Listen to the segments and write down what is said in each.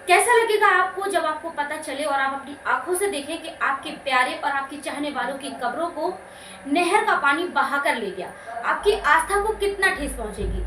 कैसा लगेगा आपको जब आपको पता चले और आप अपनी आंखों से देखें कि आपके प्यारे और आपके चाहने वालों की कब्रों को नहर का पानी बहा कर ले गया। आपकी आस्था को कितना ठेस पहुंचेगी।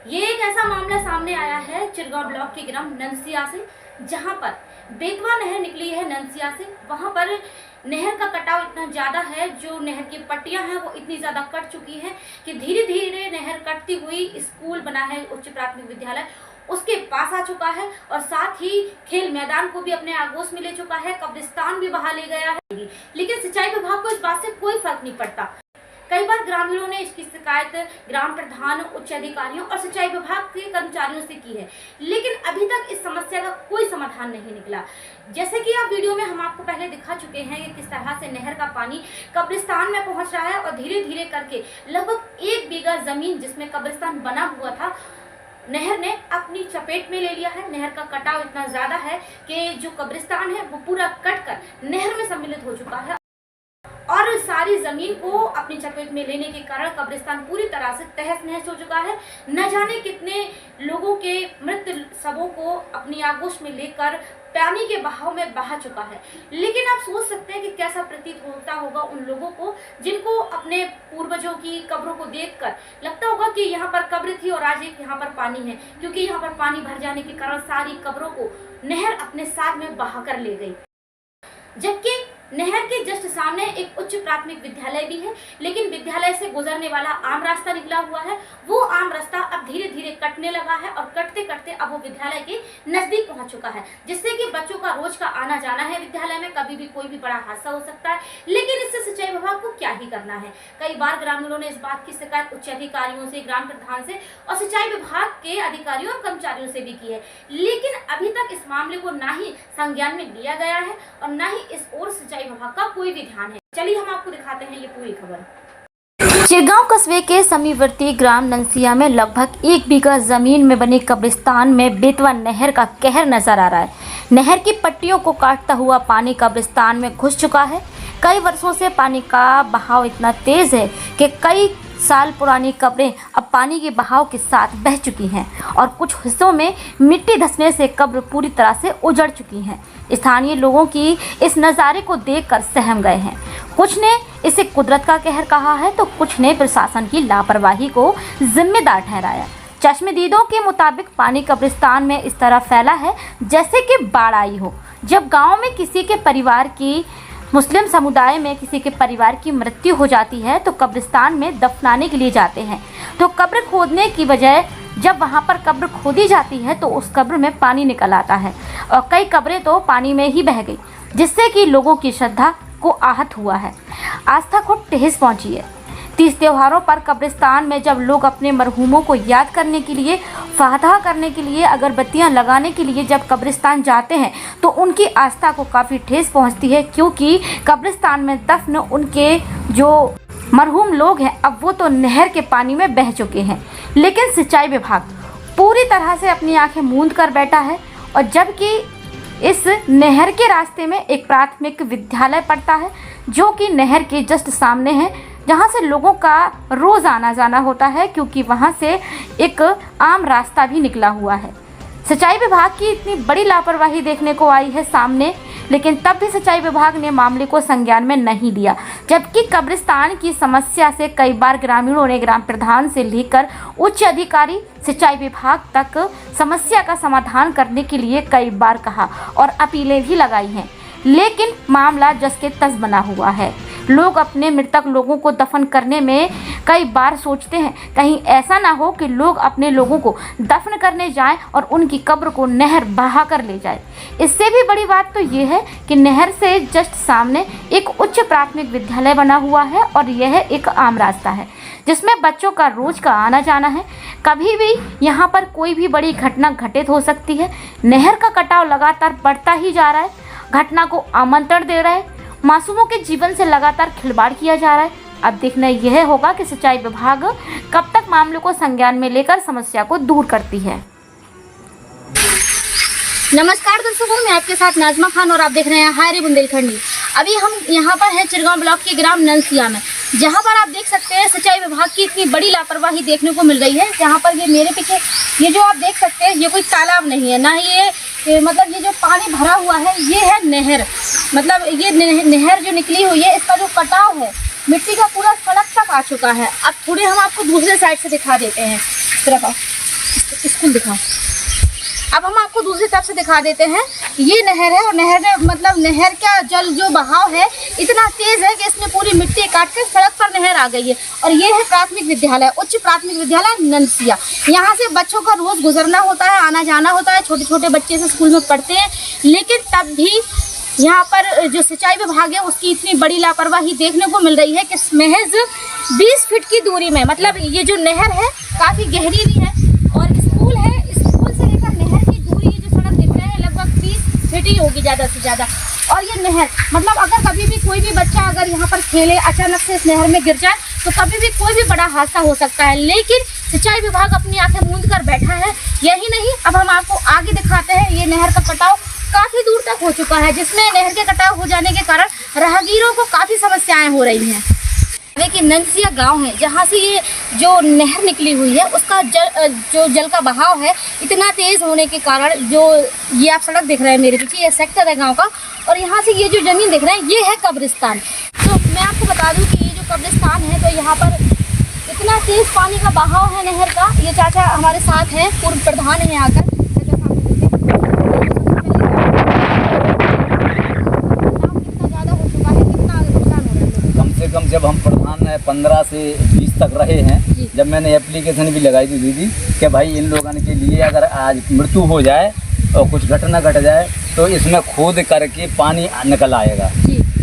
ये एक ऐसा मामला सामने आया है चिरगांव ब्लॉक के ग्राम ननसिया से, जहां पर बेतवा नहर निकली है ननसिया से। वहां पर नहर का कटाव इतना ज्यादा है, जो नहर की पट्टियां हैं वो इतनी ज्यादा कट चुकी हैं कि धीरे धीरे नहर कटती हुई स्कूल बना है उच्च प्राथमिक विद्यालय उसके पास आ चुका है, और साथ ही खेल मैदान को भी अपने आगोश में ले चुका है, कब्रिस्तान भी बहा ले गया है। लेकिन सिंचाई विभाग को इस बात से कोई फर्क नहीं पड़ता। कई बार ग्रामीणों ने इसकी शिकायत ग्राम प्रधान, उच्च अधिकारियों और सिंचाई विभाग के कर्मचारियों से की है, लेकिन अभी तक इस समस्या का कोई समाधान नहीं निकला। जैसे कि आप वीडियो में हम आपको पहले दिखा चुके हैं कि किस तरह से नहर का पानी कब्रिस्तान में पहुंच रहा है, और धीरे धीरे करके लगभग 1 बीघा जमीन जिसमें कब्रिस्तान बना हुआ था, नहर ने अपनी चपेट में ले लिया है। नहर का कटाव इतना ज्यादा है कि जो कब्रिस्तान है वो पूरा कटकर नहर में सम्मिलित हो चुका है, और सारी जमीन को अपनी चपेट में लेने के कारण कब्रिस्तान पूरी तरह से तहस नहस हो चुका है। न जाने कितने लोगों के मृत शवों को अपनी आगोश में लेकर पानी के बहाव में बहा चुका है। लेकिन आप सोच सकते हैं कि कैसा प्रतीत होता होगा उन लोगों को जिनको अपने पूर्वजों की कब्रों को देखकर लगता होगा कि यहाँ पर कब्र थी और आज एक यहाँ पर पानी है, क्योंकि यहाँ पर पानी भर जाने के कारण सारी कब्रों को नहर अपने साथ में बहा कर ले गई। जबकि नहर के जस्ट सामने एक उच्च प्राथमिक विद्यालय भी है, लेकिन विद्यालय से गुजरने वाला आम रास्ता निकला हुआ है। वो आम रास्ता अब धीरे धीरे कटने लगा है, और कटते कटते अब वो विद्यालय के नजदीक पहुंच चुका है, जिससे कि बच्चों का रोज का आना जाना है विद्यालय में। कभी भी कोई भी बड़ा हादसा हो सकता है, लेकिन इससे सिंचाई विभाग को क्या ही करना है। कई बार ग्रामीणों ने इस बात की शिकायत उच्च अधिकारियों से, ग्राम प्रधान से और सिंचाई विभाग के अधिकारियों और कर्मचारियों से भी की है, लेकिन अभी तक इस मामले को ना ही संज्ञान में लिया गया है और ना ही इस ओर सिंचाई विभाग का कोई भी ध्यान है। चलिए हम आपको दिखाते हैं ये पूरी खबर। चिरगांव कस्बे के समीपवर्ती ग्राम ननसिया में लगभग 1 बीघा जमीन में बने कब्रिस्तान में बेतवा नहर का कहर नजर आ रहा है। नहर की पट्टियों को काटता हुआ पानी कब्रिस्तान में घुस चुका है। कई वर्षों से पानी का बहाव इतना तेज है कि कई साल पुरानी कब्रें अब पानी के बहाव के साथ बह चुकी हैं, और कुछ हिस्सों में मिट्टी धंसने से कब्र पूरी तरह से उजड़ चुकी हैं। स्थानीय लोगों की इस नज़ारे को देखकर सहम गए हैं। कुछ ने इसे कुदरत का कहर कहा है, तो कुछ ने प्रशासन की लापरवाही को जिम्मेदार ठहराया। चश्मदीदों के मुताबिक पानी कब्रिस्तान में इस तरह फैला है जैसे कि बाढ़ आई हो। जब गाँव में किसी के परिवार की मुस्लिम समुदाय में किसी के परिवार की मृत्यु हो जाती है तो कब्रिस्तान में दफनाने के लिए जाते हैं, तो कब्र खोदने की बजाय जब वहां पर कब्र खोदी जाती है तो उस कब्र में पानी निकल आता है, और कई कब्रें तो पानी में ही बह गई, जिससे कि लोगों की श्रद्धा को आहत हुआ है, आस्था को ठेस पहुंची है। 30 त्योहारों पर कब्रिस्तान में जब लोग अपने मरहूमों को याद करने के लिए, फातहा करने के लिए, अगरबत्तियां लगाने के लिए जब कब्रिस्तान जाते हैं तो उनकी आस्था को काफ़ी ठेस पहुंचती है, क्योंकि कब्रिस्तान में दफन उनके जो मरहूम लोग हैं अब वो तो नहर के पानी में बह चुके हैं। लेकिन सिंचाई विभाग पूरी तरह से अपनी आंखें मूंद कर बैठा है, और जबकि इस नहर के रास्ते में एक प्राथमिक विद्यालय पड़ता है जो कि नहर के जस्ट सामने है, जहाँ से लोगों का रोज़ आना जाना होता है, क्योंकि वहाँ से एक आम रास्ता भी निकला हुआ है। सिंचाई विभाग की इतनी बड़ी लापरवाही देखने को आई है सामने, लेकिन तब भी सिंचाई विभाग ने मामले को संज्ञान में नहीं लिया। जबकि कब्रिस्तान की समस्या से कई बार ग्रामीणों ने ग्राम प्रधान से लेकर उच्च अधिकारी सिंचाई विभाग तक समस्या का समाधान करने के लिए कई बार कहा और अपीलें भी लगाई हैं, लेकिन मामला जस के तस बना हुआ है। लोग अपने मृतक लोगों को दफन करने में कई बार सोचते हैं कहीं ऐसा ना हो कि लोग अपने लोगों को दफन करने जाएं और उनकी कब्र को नहर बहा कर ले जाए। इससे भी बड़ी बात तो ये है कि नहर से जस्ट सामने एक उच्च प्राथमिक विद्यालय बना हुआ है, और यह एक आम रास्ता है जिसमें बच्चों का रोज का आना जाना है। कभी भी यहाँ पर कोई भी बड़ी घटना घटित हो सकती है। नहर का कटाव लगातार बढ़ता ही जा रहा है, घटना को आमंत्रण दे रहा है, मासूमों के जीवन से लगातार खिलवाड़ किया जा रहा है। अब देखना यह होगा कि सिंचाई विभाग कब तक मामले को संज्ञान में लेकर समस्या को दूर करती है। नमस्कार दर्शकों, मैं आपके साथ नाजमा खान और आप देख रहे हैं हाय बुंदेलखंडी। अभी हम यहाँ पर हैं चिरगांव ब्लॉक के ग्राम ननसिया में, जहाँ पर आप देख सकते हैं सिंचाई विभाग की इतनी बड़ी लापरवाही देखने को मिल रही है। जहाँ पर ये मेरे पीछे ये जो आप देख सकते हैं ये कोई तालाब नहीं है, ना ही ये मतलब ये जो पानी भरा हुआ है ये है नहर, मतलब ये नहर जो निकली हुई है इसका जो कटाव है मिट्टी का पूरा सड़क तक आ चुका है। अब थोड़े हम आपको दूसरे साइड से दिखा देते हैं, तरफ आओ, स्कूल दिखाओ। अब हम आपको दूसरी तरफ से दिखा देते हैं, ये नहर है और नहर में मतलब नहर का जल जो बहाव है इतना तेज है कि इसने पूरी मिट्टी काट कर सड़क पर नहर आ गई है। और ये है प्राथमिक विद्यालय, उच्च प्राथमिक विद्यालय ननसिया। यहाँ से बच्चों का रोज गुजरना होता है, आना जाना होता है, छोटे छोटे बच्चे से स्कूल में पढ़ते हैं, लेकिन तब भी यहाँ पर जो सिंचाई विभाग है उसकी इतनी बड़ी लापरवाही देखने को मिल रही है कि महज 20 फीट की दूरी में, मतलब ये जो नहर है काफ़ी गहरी भी है और स्कूल है, स्कूल से लेकर नहर की दूरी ये जो सड़क दिख रहा है लगभग 30 फीट ही होगी ज़्यादा से ज़्यादा। और ये नहर मतलब अगर कभी भी कोई भी बच्चा अगर यहाँ पर खेले अचानक से इस नहर में गिर जाए तो कभी भी कोई भी बड़ा हादसा हो सकता है, लेकिन सिंचाई विभाग अपनी आंखें मूंद कर बैठा है। यही नहीं, अब हम आपको आगे दिखाते हैं, ये नहर का कटाव काफ़ी दूर तक हो चुका है, जिसमें नहर के कटाव हो जाने के कारण राहगीरों को काफ़ी समस्याएं हो रही हैं। देखिए ननसिया गांव है जहां से ये जो नहर निकली हुई है उसका जल का बहाव है इतना तेज़ होने के कारण जो ये आप सड़क देख रहे हैं मेरे पीछे, ये सेक्टर है गांव का और यहाँ से ये जो ज़मीन देख रहे हैं ये है कब्रिस्तान। तो मैं आपको बता दूँ कि ये जो कब्रिस्तान है तो यहाँ पर इतना तेज़ पानी का बहाव है नहर का। ये चाचा हमारे साथ हैं, पूर्व प्रधान है यहाँ का। कम जब हम प्रधान 15 से 20 तक रहे हैं, जब मैंने एप्लीकेशन भी लगाई थी दीदी कि भाई इन लोगों के लिए अगर आज मृत्यु हो जाए और कुछ घटना घट जाए तो इसमें खोद करके पानी निकल आएगा।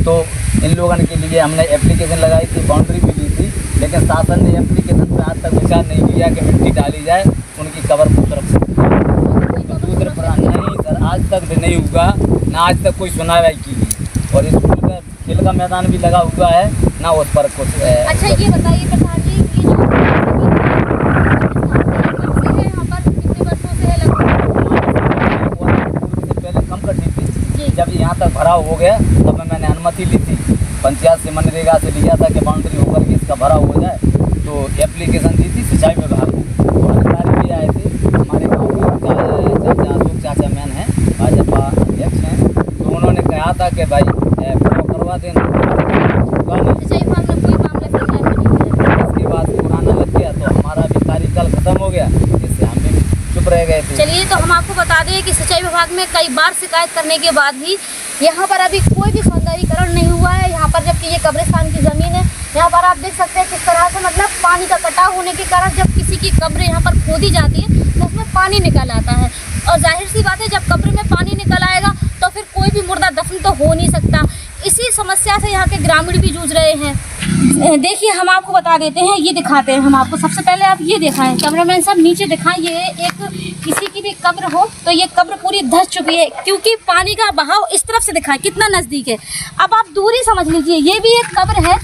तो इन लोगों के लिए हमने एप्लीकेशन लगाई थी, बाउंड्री भी ली थी, लेकिन शासन ने एप्लीकेशन पर आज तक विचार नहीं किया कि मिट्टी डाली जाए उनकी कब्र को सुरक्षित। दूसरे प्रधान नहीं सर, आज तक भी नहीं हुआ, ना आज तक कोई सुनवाई की और स्कूल का खेल का मैदान भी लगा हुआ है ना उस पर कुछ। अच्छा ये बताइए प्रधान जी, ये जो यहाँ पर कितने वर्षों से है? पहले कम करनी थी, जब यहाँ तक भराव हो गया तब मैंने अनुमति ली थी, पंचायत से मनरेगा से लिया था कि बाउंड्री होकर के इसका भराव हो जाए, तो एप्लीकेशन दी थी सिंचाई विभाग को। तो अधिकारी भी आए थे, हमारे गाँव के चाचा मैन हैं, भाजपा अध्यक्ष हैं, तो उन्होंने कहा था कि भाई करवा देना। इसके बाद पुराना लग गया तो हमारा भी कार्यकाल खत्म हो गया, जिससे हम भी चुप रह गए थे। चलिए तो हम आपको बता दें कि सिंचाई विभाग में कई बार शिकायत करने के बाद भी यहाँ पर अभी कोई भी सौंदर्यीकरण नहीं हुआ है। यहाँ पर जबकि ये कब्रिस्तान की ज़मीन है, यहाँ पर आप देख सकते हैं किस तरह से मतलब पानी का कटाव होने के कारण जब किसी की कब्र यहाँ पर खोदी जाती है तो उसमें पानी निकल आता है और जाहिर सी बात है जब कब्र में पानी निकल आएगा तो फिर कोई भी मुर्दा दफन तो हो नहीं सकता। इसी समस्या से यहाँ के ग्रामीण भी जूझ रहे हैं। देखिए हम आपको बता देते हैं, ये दिखाते हैं हम आपको। सबसे पहले आप ये दिखाएं, कैमरामैन साहब नीचे दिखाएं, ये एक किसी की भी कब्र हो तो ये कब्र पूरी धंस चुकी है क्योंकि पानी का बहाव इस तरफ से दिखाएं कितना नज़दीक है। अब आप दूरी समझ लीजिए, ये भी एक कब्र है,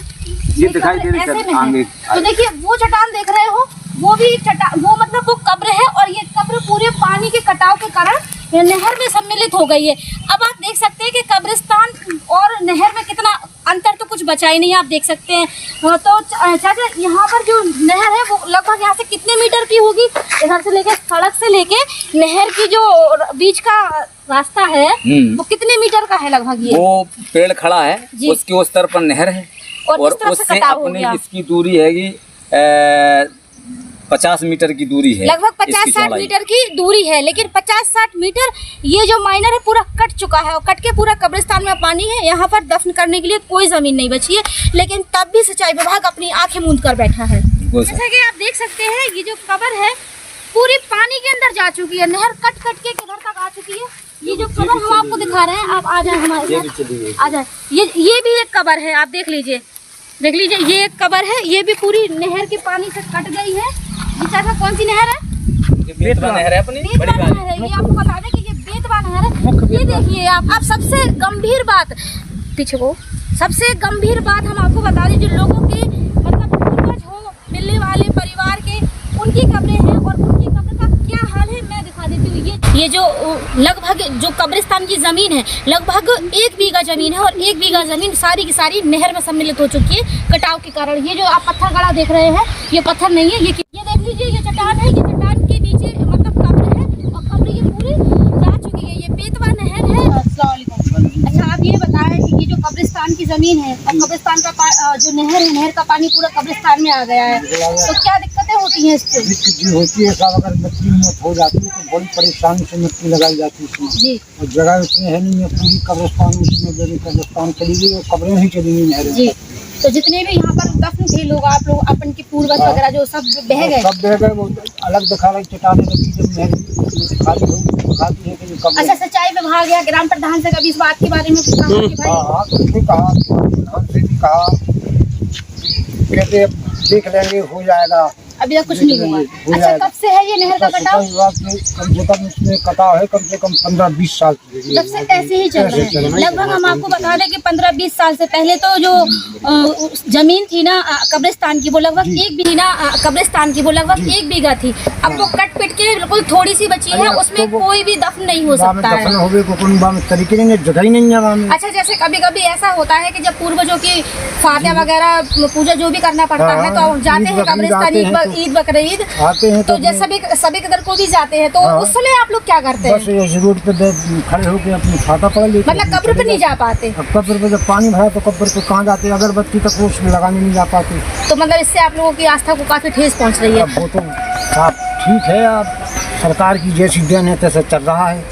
ये दिखाई दे रही है। तो देखिए वो चट्टान देख रहे हो, वो भी चट्टान, वो मतलब वो कब्र है और ये कब्र पूरे पानी के कटाव के कारण नहर में सम्मिलित हो गई है। अब आप देख सकते हैं कि कब्रिस्तान और नहर में कितना अंतर तो कुछ बचा ही नहीं है, आप देख सकते हैं। तो चाचा यहाँ पर जो नहर है वो लगभग यहाँ से कितने मीटर की होगी? इधर से लेके सड़क से लेके नहर की जो बीच का रास्ता है वो कितने मीटर का है लगभग? ये वो पेड़ खड़ा है उसके उस तरफ पर नहर है और उससे अपनी इसकी दूरी हैगी 50 मीटर की दूरी है, लगभग 50-60 मीटर की दूरी है। लेकिन 50-60 मीटर ये जो माइनर है पूरा कट चुका है और कट के पूरा कब्रिस्तान में पानी है। यहाँ पर दफन करने के लिए कोई जमीन नहीं बची है, लेकिन तब भी सिंचाई विभाग अपनी आंखें मूंद कर बैठा है। जैसा कि आप देख सकते हैं ये जो कब्र है पूरी पानी के अंदर जा चुकी है, नहर कट कट के किधर तक आ चुकी है। ये जो कब्र हम आपको दिखा रहे हैं, आप आ जाए हमारे साथ, आ जाए। ये भी एक कब्र है, आप देख लीजिए, देख लीजिए, ये एक कब्र है, ये भी पूरी नहर के पानी से कट गई है। चाचा कौन सी नहर है? बेतवा नहर है अपनी, बड़ी नहर है। ये आपको बता दें कि ये बेतवा नहर है। ये देखिए आप सबसे गंभीर बात पीछे को, सबसे गंभीर बात हम आपको बता दें, जो लोगों के मतलब पूर्वज हो मिलने वाले परिवार के उनकी कब्रें हैं और उनकी कब्र का क्या हाल है मैं दिखा देती हूँ। ये जो लगभग जो कब्रिस्तान की ज़मीन है लगभग 1 बीघा ज़मीन है और 1 बीघा ज़मीन सारी की सारी नहर में सम्मिलित हो चुकी है कटाव के कारण। ये जो आप पत्थर गड़ा देख रहे हैं ये पत्थर नहीं है, ये देख लीजिए, ये चट्टान है, ये चट्टान के नीचे मतलब कब्र है और कब्र ये पूरी जा चुकी है। ये आप ये बताएं कि ये जो कब्रिस्तान की जमीन है और कब्रिस्तान का जो नहर है, नहर का पानी पूरा कब्रिस्तान में आ गया है, तो क्या दिक्कतें होती हैं इससे? दिक्कत होती है साहब, अगर मिट्टी मौत हो जाती है तो बड़ी परेशानी से मिट्टी लगाई जाती है इसमें। जी। और जगह उसमें है नहीं है, पूरी कब्रिस्तान उसमें जब कब्रिस्तान चली गई और कब्रें ही चली गई नहरें। जी। तो जितने भी यहाँ पर दफन थे लोग, आप लोग अपन के पूर्वज वगैरह जो सब बह गए? सब बह गए, वो अलग दिखा रहे चटाने लगी जब नहर खाली हो खाती है कि कब्रें। अच्छा, सिंचाई विभाग या ग्राम प्रधान से कभी इस बात के बारे में पूछा कि भाई? हाँ, कुछ कहा, प्रधान से भी कहा, कहते देख लेंगे हो जाएगा, अभी तक कुछ नहीं हुआ। अच्छा, कब से है ये नहर का कटाव? कम से कम इसमें कटाव है कम से कम 15-20 साल से। जब से ऐसे ही चल रहा है। लगभग हम आपको बता दें कि 15-20 साल से पहले तो जो जमीन थी ना कब्रिस्तान की, वो लगभग एक बीघा थी। अब वो कट पिट के बिल्कुल थोड़ी सी बची है, उसमें कोई भी दफन नहीं हो सकता है। तरीके नहीं, जगह ही नहीं है। अच्छा, जैसे कभी कभी ऐसा होता है कि जब पूर्वजों की फातिहा वगैरह पूजा जो भी करना पड़ता है तो जाते हैं कब्रिस्तान, ईद बकरीद आते हैं तो जैसे सभी कदर को भी जाते हैं, तो उस समय आप लोग क्या करते हैं? बस ये रोड पे खड़े होकर अपनी खाता पकड़ लेते, मतलब कब्र पे नहीं जा पाते? अब कब्र पे जब पानी भरा तो कब्र पे कहाँ जाते, अगरबत्ती तक वो उसमें लगाने नहीं जा पाते। तो मतलब इससे आप लोगों की आस्था को काफी ठेस पहुंच रही है। अब वो तो साफ ठीक है, अब सरकार की जैसी देन है तैसे चल रहा है।